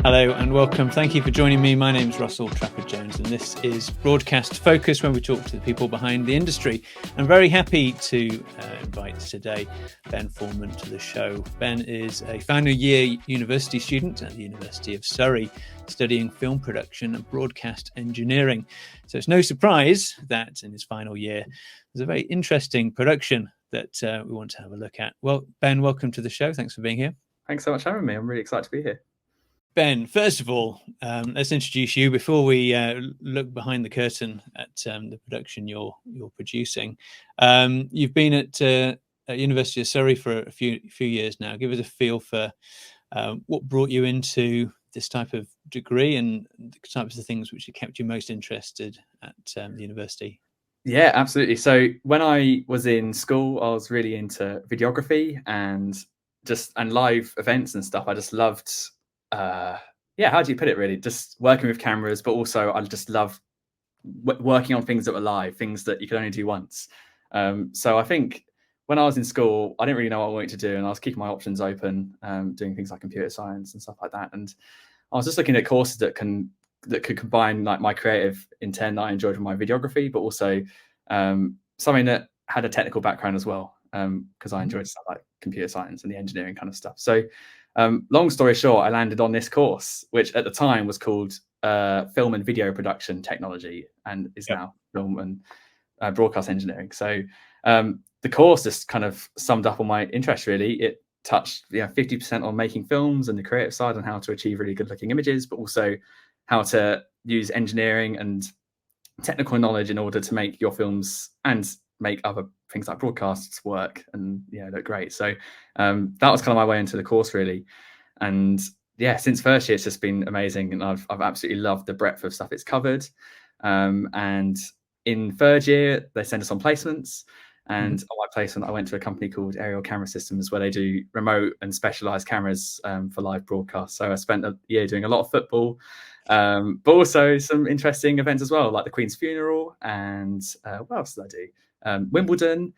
Hello and welcome. Thank you for joining me. My name is Russell Trafford-Jones and this is Broadcast Focus, where we talk to the people behind the industry. I'm very happy to invite today Ben Foreman to the show. Ben is a final year university student at the University of Surrey, studying film production and broadcast engineering. So it's no surprise that in his final year, there's a very interesting production that we want to have a look at. Well, Ben, welcome to the show. Thanks for being here. Thanks so much for having me. I'm really excited to be here. Ben, first of all, let's introduce you before we look behind the curtain at the production you're producing. You've been at University of Surrey for a few years now. Give us a feel for what brought you into this type of degree and the types of things which have kept you most interested at the university. Yeah, absolutely. So when I was in school, I was really into videography and live events and stuff. I just loved how do you put it, really, just working with cameras, but also I just love working on things that were live, things that you could only do once. So I think when I was in school, I didn't really know what I wanted to do, and I was keeping my options open, doing things like computer science and stuff like that. And I was just looking at courses that could combine like my creative intent that I enjoyed from my videography, but also something that had a technical background as well, because I enjoyed stuff like computer science and the engineering kind of stuff. So long story short, I landed on this course, which at the time was called Film and Video Production Technology, and is now Film and Broadcast Engineering. So the course just kind of summed up all my interests, really. It touched 50% on making films and the creative side and how to achieve really good looking images, but also how to use engineering and technical knowledge in order to make your films and make other things like broadcasts work and look great. So that was kind of my way into the course, really. And since first year, it's just been amazing, and I've absolutely loved the breadth of stuff it's covered. And in third year, they send us on placements. And on my placement, I went to a company called Aerial Camera Systems, where they do remote and specialized cameras for live broadcasts. So I spent a year doing a lot of football, but also some interesting events as well, like the Queen's funeral and what else did I do? Wimbledon,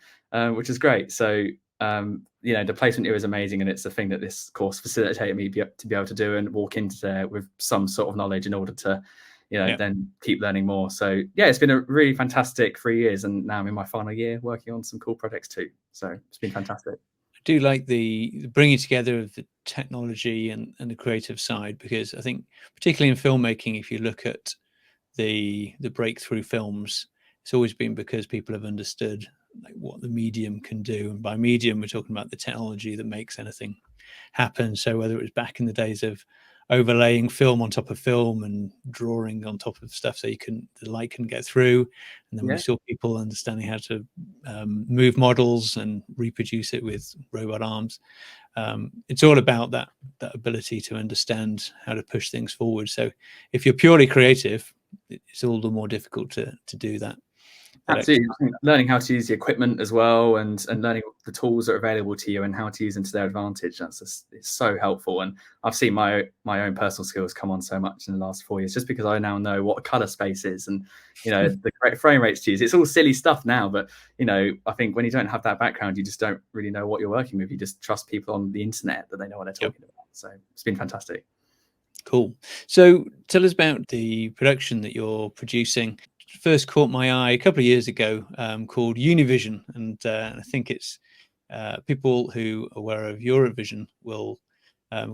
which is great. So the placement here is amazing, and it's the thing that this course facilitated me to be able to do and walk into there with some sort of knowledge in order to then keep learning more. So it's been a really fantastic 3 years, and now I'm in my final year working on some cool projects too. So it's been fantastic. I do like the bringing together of the technology and the creative side, because I think particularly in filmmaking, if you look at the breakthrough films, it's always been because people have understood like what the medium can do. And by medium, we're talking about the technology that makes anything happen. So whether it was back in the days of overlaying film on top of film and drawing on top of stuff so the light can get through, and then we saw people understanding how to move models and reproduce it with robot arms. It's all about that ability to understand how to push things forward. So if you're purely creative, it's all the more difficult to do that. Absolutely. I think learning how to use the equipment as well, and learning the tools that are available to you and how to use them to their advantage, it's so helpful. And I've seen my own personal skills come on so much in the last 4 years, just because I now know what a color space is and the correct frame rates to use. It's all silly stuff now, but I think when you don't have that background, you just don't really know what you're working with. You just trust people on the internet that they know what they're talking about. So it's been fantastic. Cool. So tell us about the production that you're producing. First caught my eye a couple of years ago, called Univision, and I think it's people who are aware of Eurovision will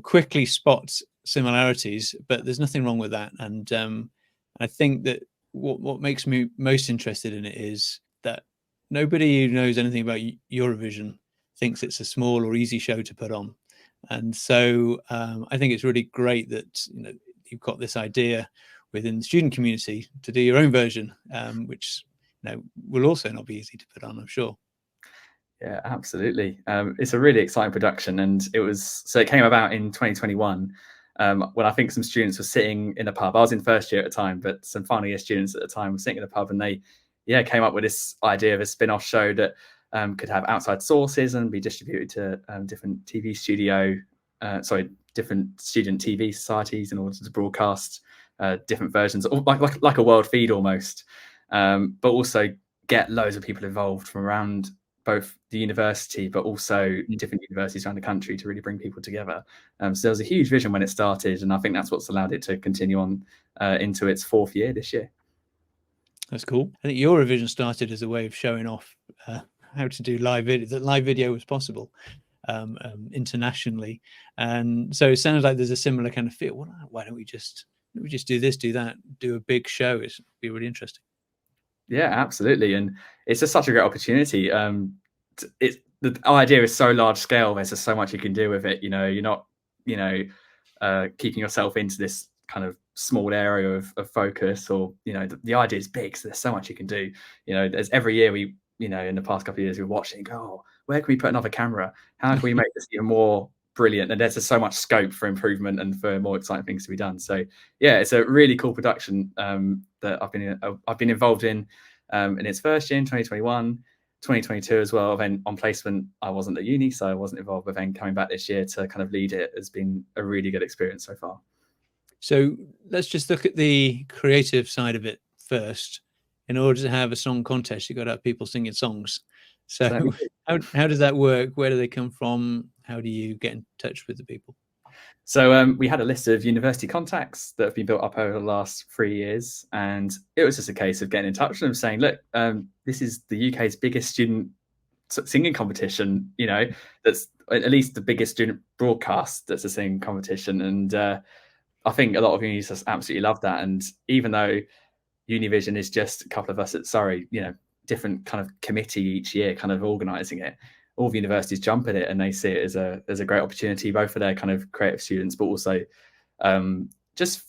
quickly spot similarities, but there's nothing wrong with that. And I think that what makes me most interested in it is that nobody who knows anything about Eurovision thinks it's a small or easy show to put on. And so I think it's really great that you've got this idea within the student community to do your own version, which will also not be easy to put on, I'm sure. Yeah, absolutely. It's a really exciting production, and it came about in 2021 when I think some students were sitting in a pub. I was in first year at the time, but some final year students at the time were sitting in a pub, and they came up with this idea of a spin-off show that could have outside sources and be distributed to different different student TV societies in order to broadcast different versions, like a world feed almost, but also get loads of people involved from around both the university, but also different universities around the country to really bring people together. So there was a huge vision when it started, and I think that's what's allowed it to continue on into its 4th year this year. That's cool. I think Eurovision started as a way of showing off how to do live video, that live video was possible internationally. And so it sounds like there's a similar kind of feel. Well, why don't we just do this, do that, do a big show? It'd be really interesting. Yeah, absolutely. And it's just such a great opportunity. The idea is so large scale. There's just so much you can do with it. You're not, keeping yourself into this kind of small area of focus, or, the idea is big. So there's so much you can do. There's every year we, in the past couple of years, we're watching, go, oh, where can we put another camera? How can we make this even more brilliant? And there's just so much scope for improvement and for more exciting things to be done. So yeah, it's a really cool production that I've been involved in its first year in 2021, 2022 as well. Then on placement, I wasn't at uni, so I wasn't involved. But then coming back this year to kind of lead it has been a really good experience so far. So let's just look at the creative side of it first. In order to have a song contest, you've got to have people singing songs. So how does that work? Where do they come from? How do you get in touch with the people? So we had a list of university contacts that have been built up over the last 3 years, and it was just a case of getting in touch with them, saying, "Look, this is the UK's biggest student singing competition. That's at least the biggest student broadcast that's a singing competition." And I think a lot of unis just absolutely love that. And even though Univision is just a couple of us at Surrey, different kind of committee each year, kind of organising it. All the universities jump at it, and they see it as a great opportunity, both for their kind of creative students, but also just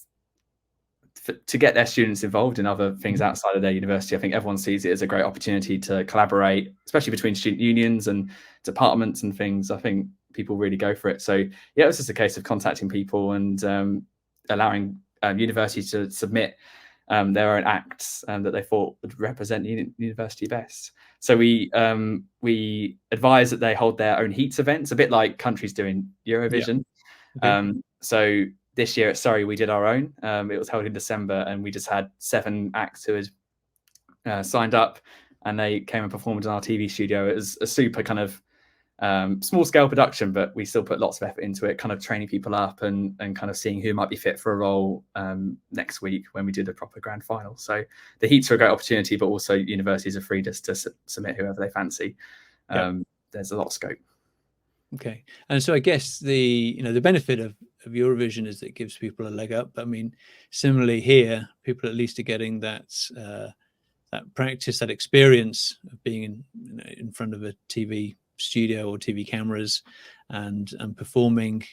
to get their students involved in other things outside of their university. I think everyone sees it as a great opportunity to collaborate, especially between student unions and departments and things. I think people really go for it. So yeah, it was just a case of contacting people and allowing universities to submit their own acts that they thought would represent the university best. So we advise that they hold their own heats events, a bit like countries doing Eurovision. Yeah. Okay. So this year at Surrey, we did our own. It was held in December, and we just had 7 acts who had signed up, and they came and performed in our TV studio. It was a super kind of small scale production, but we still put lots of effort into it, kind of training people up and kind of seeing who might be fit for a role next week when we do the proper grand final. So the heats are a great opportunity, but also universities are free just to submit whoever they fancy. There's a lot of scope. Okay. And so I guess the benefit of Eurovision is that it gives people a leg up. I mean, similarly here, people at least are getting that practice, that experience of being in front of a TV studio or TV cameras and performing.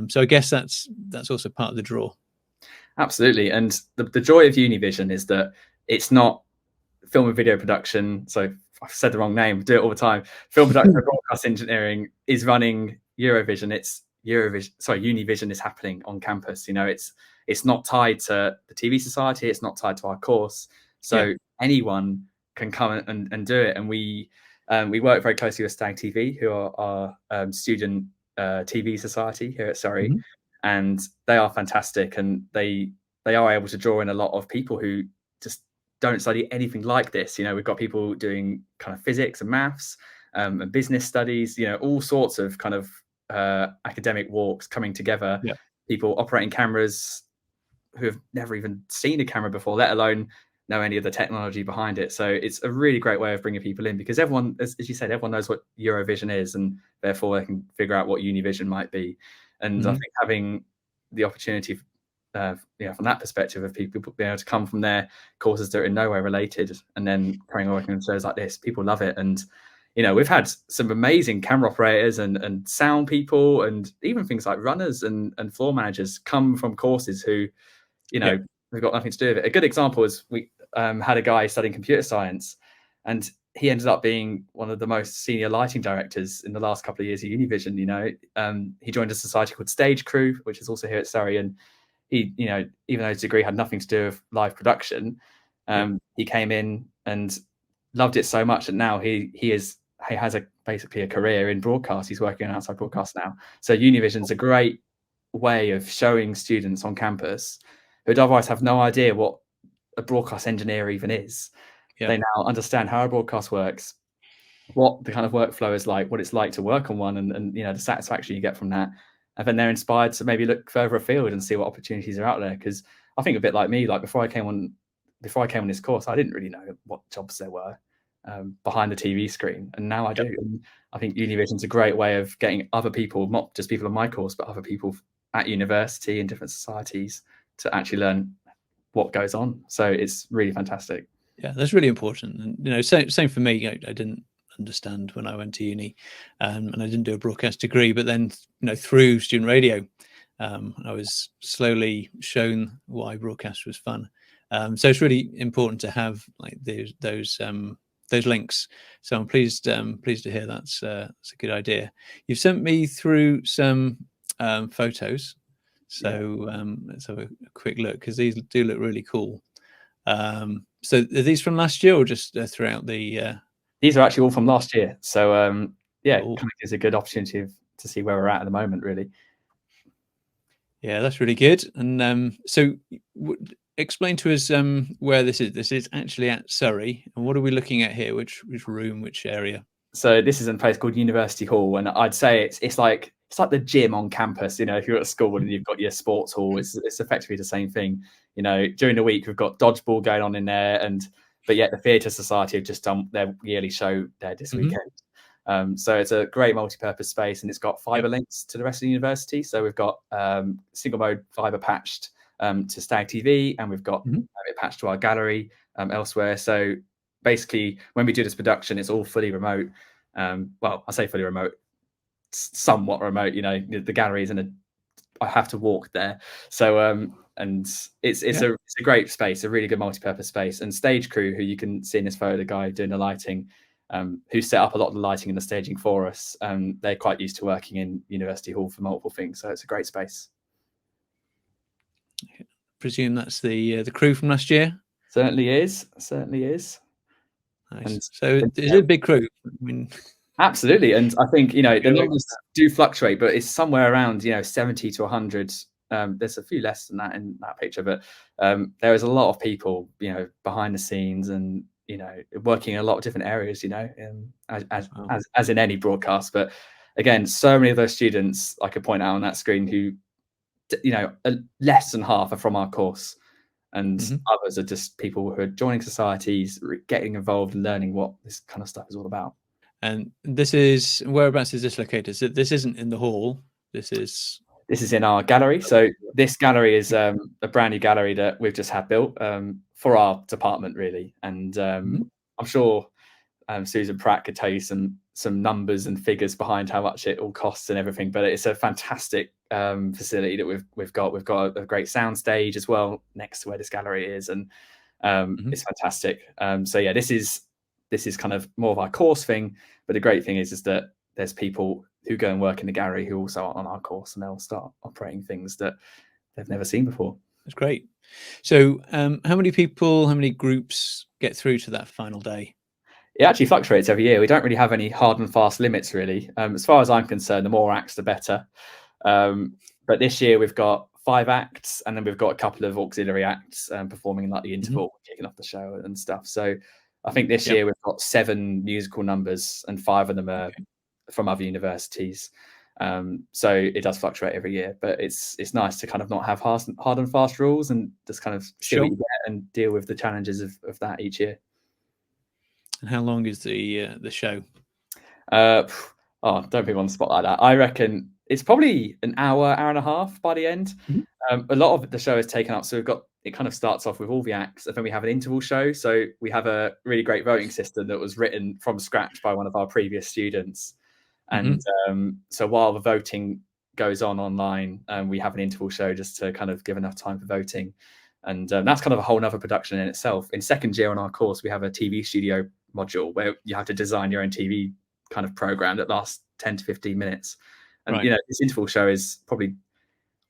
So I guess that's also part of the draw. Absolutely. And the joy of Univision is that it's not film and video production. So I've said the wrong name, do it all the time. Film production and broadcast engineering is running Eurovision. Univision is happening on campus. It's not tied to the TV Society. It's not tied to our course. So anyone can come and do it. And we work very closely with Stag TV, who are our student TV society here at Surrey. Mm-hmm. And they are fantastic. And they are able to draw in a lot of people who just don't study anything like this. We've got people doing kind of physics and maths and business studies, all sorts of kind of academic walks coming together. Yeah. People operating cameras who have never even seen a camera before, let alone know any of the technology behind it. So it's a really great way of bringing people in, because everyone, as you said, everyone knows what Eurovision is, and therefore they can figure out what Univision might be. And mm-hmm. I think having the opportunity from that perspective of people being able to come from their courses that are in no way related and then coming and working on shows like this, people love it. And we've had some amazing camera operators and sound people, and even things like runners and floor managers come from courses who we've got nothing to do with it. A good example is we had a guy studying computer science, and he ended up being one of the most senior lighting directors in the last couple of years at Univision. He joined a society called Stage Crew, which is also here at Surrey, and he, even though his degree had nothing to do with live production, he came in and loved it so much that now he has basically a career in broadcast. He's working on outside broadcast now. So Univision's a great way of showing students on campus who'd otherwise have no idea what a broadcast engineer even is. Yeah. They now understand how a broadcast works. what the kind of workflow is like, what it's like to work on one, and the satisfaction you get from that. And then they're inspired to maybe look further afield and see what opportunities are out there. Because I think a bit like me, like before I came on this course, I didn't really know what jobs there were behind the TV screen, and now I Yep. do. And I think Univision's a great way of getting other people, not just people on my course, but other people at university and different societies to actually learn what goes on. So it's really fantastic. Yeah, that's really important. And same for me. I didn't understand when I went to uni, and I didn't do a broadcast degree. But then, through student radio, I was slowly shown why broadcast was fun. So it's really important to have like those links. So I'm pleased to hear that's a good idea. You've sent me through some photos, so let's have a quick look because these do look really cool. So are these from last year or just throughout the? These are actually all from last year. So yeah, Cool. kind of gives a good opportunity to see where we're at the moment, really. Yeah, that's really good. And so explain to us where this is. This is actually at Surrey. And what are we looking at here? Which room, which area? So this is in a place called University Hall, and I'd say it's like the gym on campus. If you're at school and you've got your sports hall, it's effectively the same thing. During the week we've got dodgeball going on in there, but yet the Theatre Society have just done their yearly show there this weekend. So it's a great multi-purpose space, and it's got fibre links to the rest of the university. So we've got single mode fibre patched to Stag TV, and we've got it patched to our gallery elsewhere. So basically, when we do this production, it's all fully remote. Well, I say fully remote, somewhat remote. The gallery is I have to walk there. So and it's a great space, a really good multi-purpose space. And stage crew, who you can see in this photo, the guy doing the lighting, who set up a lot of the lighting and the staging for us. They're quite used to working in University Hall for multiple things, so it's a great space. I presume that's the crew from last year. Certainly is. Nice. And so is it a big crew? I mean, absolutely. And I think the numbers do fluctuate, but it's somewhere around 70 to 100. There's a few less than that in that picture, but there is a lot of people behind the scenes and working in a lot of different areas, as in any broadcast. But again, so many of those students I could point out on that screen who less than half are from our course, and others are just people who are joining societies, getting involved and learning what this kind of stuff is all about. And whereabouts is this located? So this isn't in the hall. This is in our gallery. So this gallery is a brand new gallery that we've just had built for our department, really. And I'm sure Susan Pratt could tell you some numbers and figures behind how much it all costs and everything. But it's a fantastic facility that we've got. We've got a great sound stage as well next to where this gallery is, and it's fantastic. So yeah, this is kind of more of our course thing. But the great thing is that there's people who go and work in the gallery who also are on our course, and they'll start operating things that they've never seen before. That's great. So how many groups get through to that final day? It actually fluctuates every year. We don't really have any hard and fast limits, really. As far as I'm concerned, the more acts, the better. But this year we've got 5 acts, and then we've got a couple of auxiliary acts performing in like the interval, kicking off the show and stuff. So I think this year we've got 7 musical numbers, and 5 of them are from other universities. So it does fluctuate every year, but it's nice to kind of not have hard and fast rules, and just kind of see what you get and deal with the challenges of that each year. And how long is the show? Don't put me on the spot like that. I reckon it's probably an hour and a half by the end. A lot of the show is taken up, so it kind of starts off with all the acts, and then we have an interval show. So we have a really great voting system that was written from scratch by one of our previous students. And so while the voting goes on online, we have an interval show just to kind of give enough time for voting. And that's kind of a whole nother production in itself. In second year on our course, we have a TV studio module where you have to design your own TV kind of program that lasts 10 to 15 minutes. And, this interval show is probably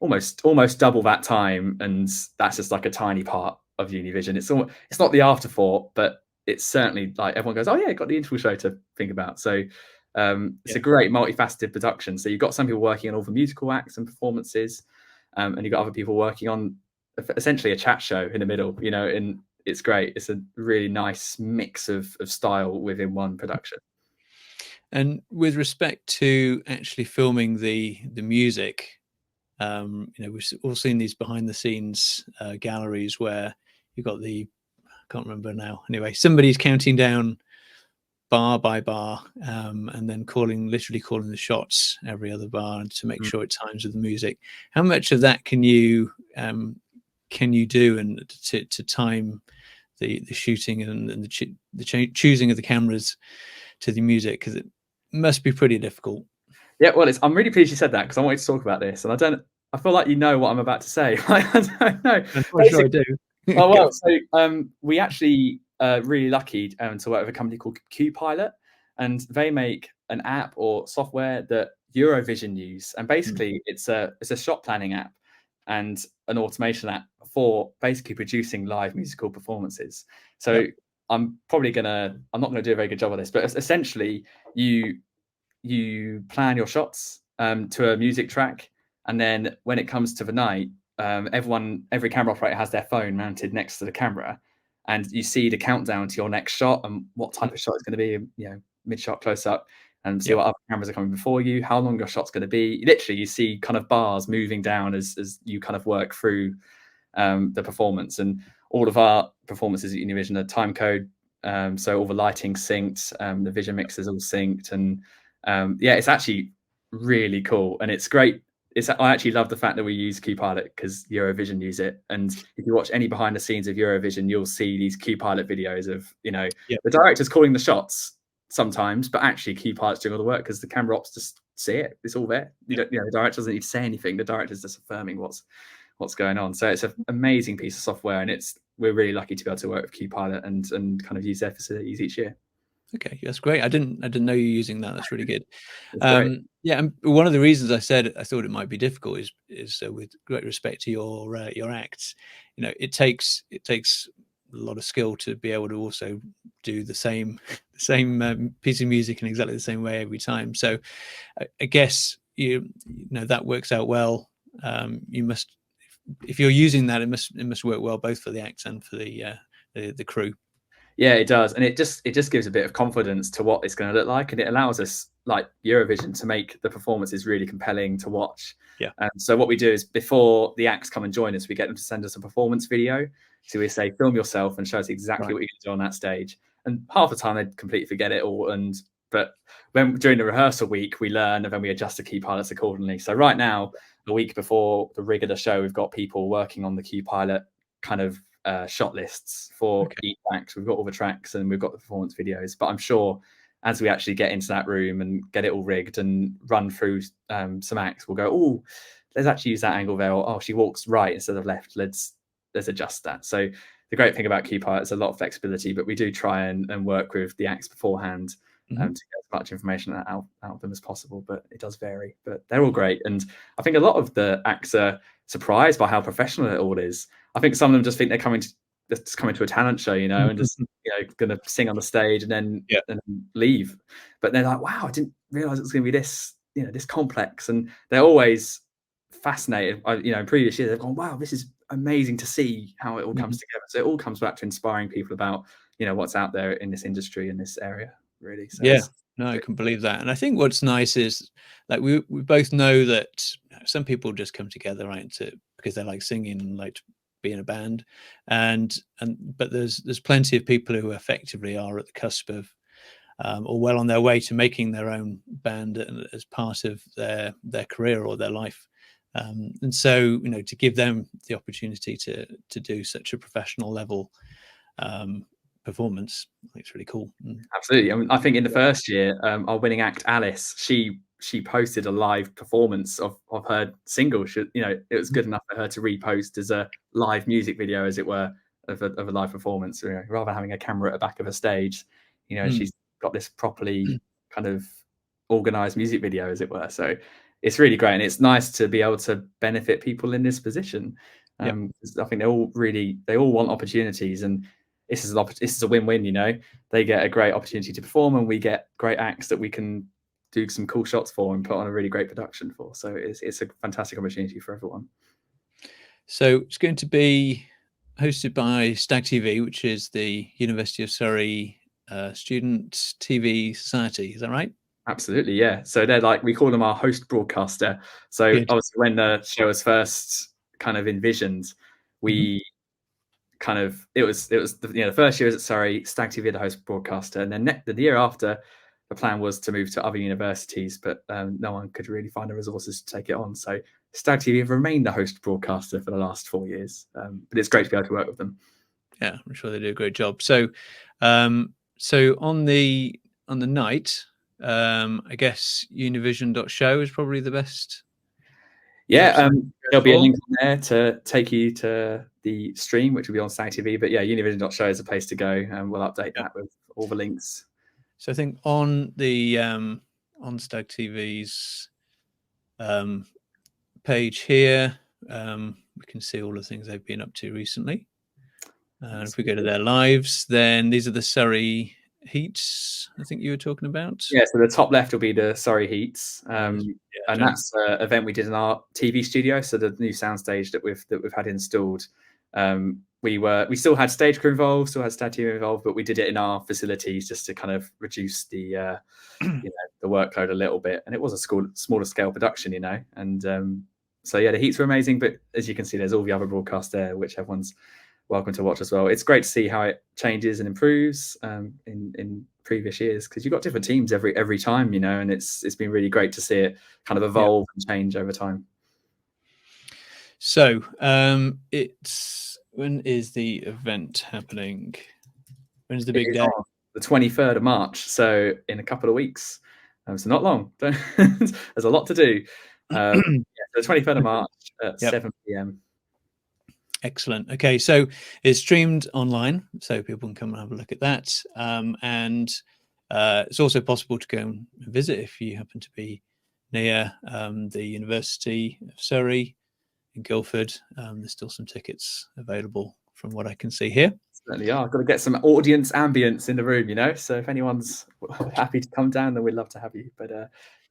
almost double that time. And that's just like a tiny part of Univision. It's not the afterthought, but it's certainly like everyone goes, oh yeah, got the interval show to think about. So it's a great multifaceted production. So you've got some people working on all the musical acts and performances, and you've got other people working on essentially a chat show in the middle, and it's great. It's a really nice mix of style within one production. And with respect to actually filming the music, we've all seen these behind the scenes galleries where you've got I can't remember now. Anyway, somebody's counting down bar by bar, and then literally calling the shots every other bar to make Mm. sure it times with the music. How much of that can you do and to time the shooting and the choosing of the cameras to the music, because it must be pretty difficult. Yeah, well, I'm really pleased you said that because I wanted to talk about this, and I feel like you know what I'm about to say. I don't know. I'm not sure I Basically, do. oh Go well, so we actually really lucky to work with a company called QPilot, and they make an app or software that Eurovision use, and basically it's a shot planning app and an automation app for basically producing live musical performances. So Yep. I'm not gonna do a very good job of this, but essentially you plan your shots to a music track, and then when it comes to the night, every camera operator has their phone mounted next to the camera, and you see the countdown to your next shot and what type of shot it's going to be, mid shot, close up, and see Yep. what other cameras are coming before you, how long your shot's going to be. Literally, you see kind of bars moving down as you kind of work through the performance. And all of our performances at Univision are time code, so all the lighting synced, the vision mixers all synced, and it's actually really cool, and it's great. I actually love the fact that we use QPilot because Eurovision use it. And if you watch any behind the scenes of Eurovision, you'll see these QPilot videos of Yep. the directors calling the shots sometimes, but actually QPilot's doing all the work because the camera ops just see it. It's all there. The director doesn't need to say anything. The director's just affirming what's going on. So it's an amazing piece of software, and we're really lucky to be able to work with QPilot and kind of use their facilities each year. Okay, that's great. I didn't know you were using that. That's really good. It's great. Yeah, and one of the reasons I said I thought it might be difficult is with great respect to your acts, it takes a lot of skill to be able to also do the same piece of music in exactly the same way every time. So I guess you know that works out well. You must, if you're using that, it must work well both for the acts and for the crew. Yeah, it does, and it just gives a bit of confidence to what it's going to look like, and it allows us, like Eurovision, to make the performances really compelling to watch. Yeah. So what we do is before the acts come and join us, we get them to send us a performance video. So we say, film yourself and show us exactly what you're going to do on that stage. And half the time they completely forget it all, but when during the rehearsal week we learn, and then we adjust the QPilots accordingly. So right now, the week before the rig of the show, we've got people working on the QPilot kind of shot lists for each act. We've got all the tracks and we've got the performance videos, but I'm sure as we actually get into that room and get it all rigged and run through some acts, we'll go, oh, let's actually use that angle there, or oh, she walks right instead of left, let's adjust that. So the great thing about QPilot is a lot of flexibility, but we do try and work with the acts beforehand to get as much information out of them as possible. But it does vary, but they're all great. And I think a lot of the acts are surprised by how professional it all is. I think some of them just think they're coming to a talent show, and just going to sing on the stage and then leave. But they're like, wow, I didn't realize it was going to be this, this complex. And they're always fascinated. In previous years, they've gone, wow, this is amazing to see how it all comes together. So it all comes back to inspiring people about, what's out there in this industry, in this area, really. So yeah, no, I can believe that. And I think what's nice is, like, we both know that some people just come together, right, because they like singing and like to be in a band, but there's plenty of people who effectively are at the cusp of or well on their way to making their own band as part of their career or their life. And so, to give them the opportunity to do such a professional level performance, I think it's really cool. Absolutely. I mean, I think in the first year, our winning act, Alice, she posted a live performance of her single. It was good enough for her to repost as a live music video, as it were, of a live performance. Rather than having a camera at the back of a stage, she's got this properly kind of organized music video, as it were. So it's really great, and it's nice to be able to benefit people in this position. I think they all want opportunities, and this is a win-win. They get a great opportunity to perform, and we get great acts that we can do some cool shots for and put on a really great production for. So it's a fantastic opportunity for everyone. So it's going to be hosted by Stag TV, which is the University of Surrey Student TV Society. Is that right? Absolutely, yeah. So they're like, we call them our host broadcaster. So Good. obviously when the show was first kind of envisioned, we kind of, it was the first year was at Surrey, Stag TV had a host broadcaster, and then the year after, the plan was to move to other universities, but no one could really find the resources to take it on. So Stag TV have remained the host broadcaster for the last 4 years, but it's great to be able to work with them. Yeah, I'm sure they do a great job. So, so on the night, I guess Univision.show is probably the best. Yeah, there'll be a for. link on there to take you to the stream, which will be on Stag TV. But yeah, Univision.show is a place to go, and we'll update that with all the links. So I think on the on Stag TV's page here, we can see all the things they've been up to recently. And if we go to their lives, then these are the Surrey heats I think you were talking about. Yeah, so the top left will be the Surrey heats, and that's an event we did in our TV studio. So the new soundstage that we've had installed. We still had stage crew involved, still had Stag TV involved, but we did it in our facilities just to kind of reduce the the workload a little bit. And it was a smaller scale production, and so yeah, the heats were amazing. But as you can see, there's all the other broadcasts there, which everyone's welcome to watch as well. It's great to see how it changes and improves in previous years, because you've got different teams every time, and it's been really great to see it kind of evolve and change over time. So when is the event happening? When's the big day? The 23rd of March, so in a couple of weeks. So not long. There's a lot to do. The 23rd of March at 7 p.m. Excellent. Okay, so it's streamed online, so people can come and have a look at that. And it's also possible to go and visit if you happen to be near the University of Surrey in Guildford. There's still some tickets available from what I can see here. Certainly are. Got to get some audience ambience in the room, so if anyone's happy to come down, then we'd love to have you. But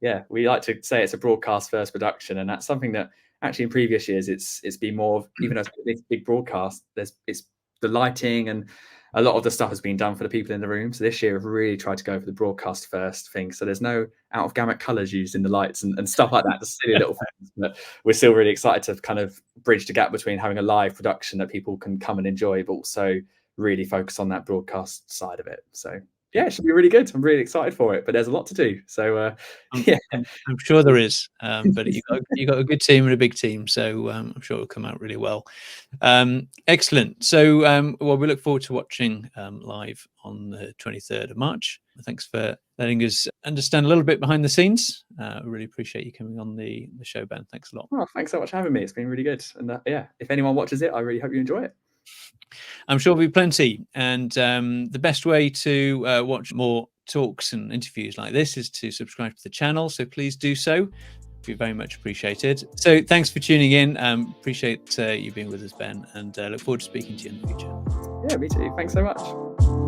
yeah, we like to say it's a broadcast first production, and that's something that actually in previous years it's been more of, even though it's a big broadcast, it's the lighting and a lot of the stuff has been done for the people in the room. So this year we've really tried to go for the broadcast first thing. So there's no out of gamut colors used in the lights and stuff like that, just silly little things. But we're still really excited to kind of bridge the gap between having a live production that people can come and enjoy, but also really focus on that broadcast side of it. So yeah, it should be really good. I'm really excited for it, but there's a lot to do. So yeah, I'm sure there is, but you got a good team and a big team, so I'm sure it'll come out really well. Excellent. So well, we look forward to watching live on the 23rd of March. Thanks for letting us understand a little bit behind the scenes. I really appreciate you coming on the show, Ben. Thanks a lot. Oh, thanks so much for having me. It's been really good. And yeah, if anyone watches it, I really hope you enjoy it. I'm sure there'll be plenty. And the best way to watch more talks and interviews like this is to subscribe to the channel. So please do so. It'd be very much appreciated. So thanks for tuning in. Appreciate you being with us, Ben, and look forward to speaking to you in the future. Yeah, me too. Thanks so much.